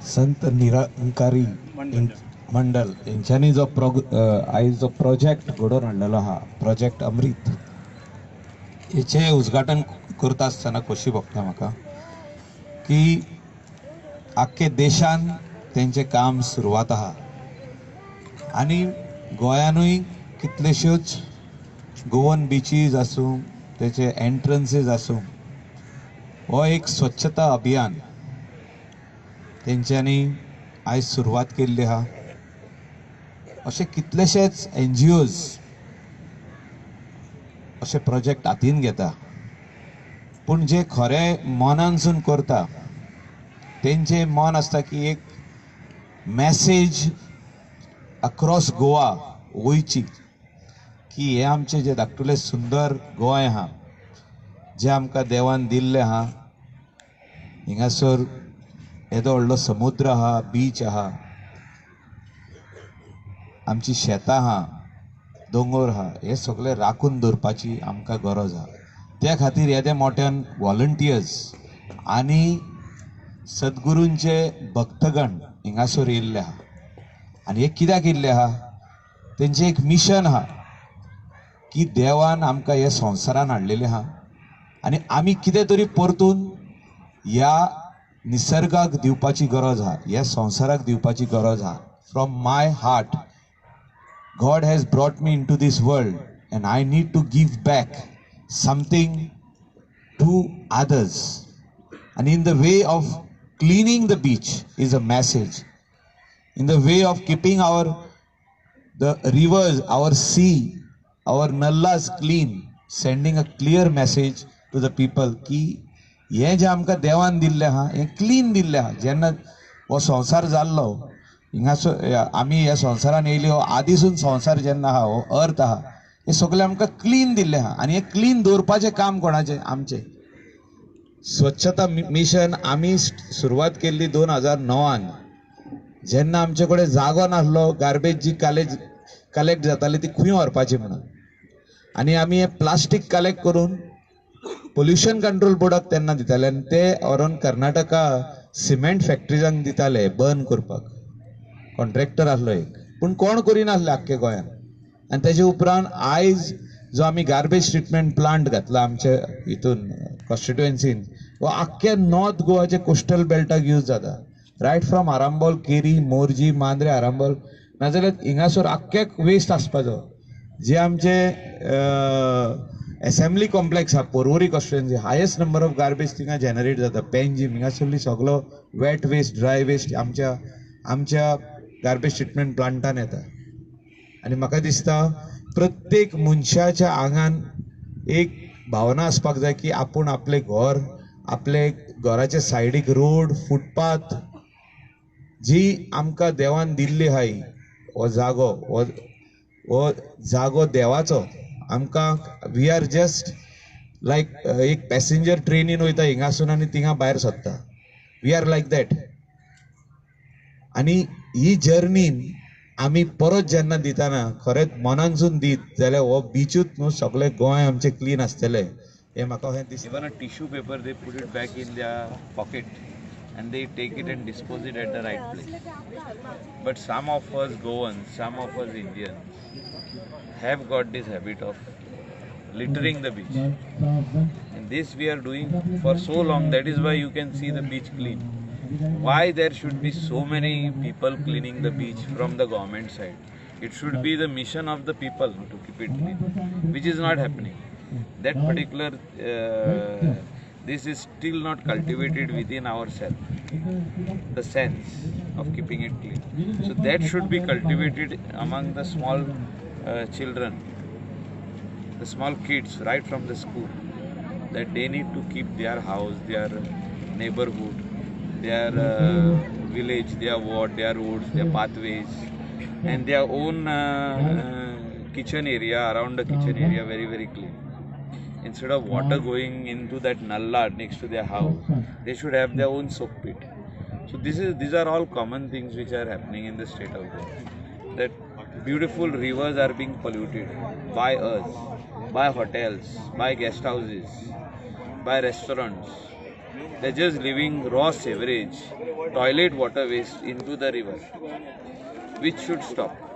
संत निरांकारी मंडल यांच्यानी जो आयज जो प्रोजेक्ट घडोवन हाडलेलो आहा प्रोजेक्ट अमृत हेचे उद्घाटन करता आसतना कशी भोगता म्हाका की आख्खे देशान तेंचे काम सुरवात आहा आनी गोंयानूय कितलेश्योच गोवन बीचीज आसूं तेचे एंट्रन्सीज आसूं हो एक स्वच्छता अभियान तेंच्यांनी आयज सुरवात केल्ली आहा. अशे कितलेशेच NGOs अशे प्रोजेक्ट हातीन घेता पूण जे खरे मनानसून करता तेंचे मन आसता की एक मॅसेज अक्रॉस गोवा वयची की हे आमचे जे धाकटुले सुंदर गोंय आहा जे आमकां देवान दिल्लें आहा हिंगासर येदो व्हडलो समुद्र आहा बीच आहा आमची शेतां आहा दोंगर आहा हे सगळे राखून दवरपाची आमकां गरज आहा. त्या खातीर येदे मोठ्यान व्हॉलंटियर्स आनी सद्गुरूंचे भक्तगण हिंगासर येयल्ले आहा आनी हे कित्याक येयल्ले आहा तेंचें एक मिशन आहा की देवान आमकां हे संवसारान हाडलेलें आहा आनी आमी कितें तरी परतून ह्या निसर्गाक दिवपाची गरज आहा ह्या संवसाराक दिवपाची गरज आहा. From my heart God has brought me into this world and I need to give back something to others. And in the way of cleaning the beach is a message. In the way of keeping the rivers, our sea, our nallas clean, sending a clear message to the people ki ye je amka devan dille ha he clean dille ha jenna o sansar jallo हिंगासो आमी ह्या संवसारान येयली हो आदीसून संवसार जेन्ना आहा हो अर्थ आहा हे सगळे आमकां क्लीन दिल्ले आहा आनी हे क्लीन दवरपाचें काम कोणाचें आमचें. स्वच्छता मिशन आमी सुरवात केल्ली 2009 जेन्ना आमचे कडेन जागो नासलो गार्बेज जी कलेक्ट जाताली ती खंय व्हरपाची म्हणून आनी आमी हे प्लास्टीक कलेक्ट करून पोल्युशन कंट्रोल बोर्डाक तेन्ना दिताले आनी ते व्हरून कर्नाटका सिमेंट फॅक्टरीजांक दिताले बर्न करपाक. कॉन्ट्रॅक्टर आसलो एक पूण कोण करिनासले आख्खे गोंयान आनी तेजे उपरांत आयज जो आमी गार्बेज ट्रिटमेंट प्लांट घातला आमच्या हितून कॉन्स्टिट्युएन्सीन वो आख्ख्या नॉर्थ गोवाचे कोस्टल बेल्टाक यूज जाता रायट फ्रॉम आरांबोल केरी मोरजी मांद्रे आरांबोल नाजाल्यार हिंगासर आख्ख्याक वेस्ट आसपाचो जे आमचे असेंब्ली कॉम्प्लेक्स आहा Porvorim constituency highest number of garbage थिंगा जनरेट जाता पेंजीम हिंगासरली सगळो वेट वेस्ट ड्राय वेस्ट आमच्या गार्बेज ट्रिटमेंट प्लांटान येता आनी म्हाका दिसता प्रत्येक मनशाच्या आंगान एक भावना आसपाक जाय की आपूण आपले घर आपले घराच्या सायडीक रोड फुटपाथ जी आमकां देवान दिल्ली आहाय हो जागो देवाचो आमकां वी आर जस्ट लायक एक पॅसेंजर ट्रेनीन वयता हिंगासून आनी थिंगा भायर सरता वी आर लायक दॅट आनी ही जर्नीन आमी परत जेन्ना दिताना खरेंच मनानसून दीत जाल्यार हो बीचूच न्हू सगळे गोंय आमचें क्लीन आसतलें हें म्हाका हें दिसता. Even a tissue paper they put it back in their pocket and they take it and dispose it at the right place. But some of us Goans, some of us Indians have got this habit of littering the beach. And this we are doing for so long, that is why you can see the beach clean. Why there should be so many people cleaning the beach from the government side? It should be the mission of the people to keep it clean, which is not happening. That particular this is still not cultivated within ourselves, the sense of keeping it clean. So that should be cultivated among the small children, the small kids right from the school, that they need to keep their house, their neighborhood, their village, their ward, their roads, their pathways and their own kitchen area, around the kitchen area very, very clean. Instead of water going into that nalla next to their house, they should have their own soak pit. So these are all common things which are happening in the state of Goa. That beautiful rivers are being polluted by us, by hotels, by guest houses, by restaurants. They're just leaving raw sewerage toilet water waste into the river, which should stop.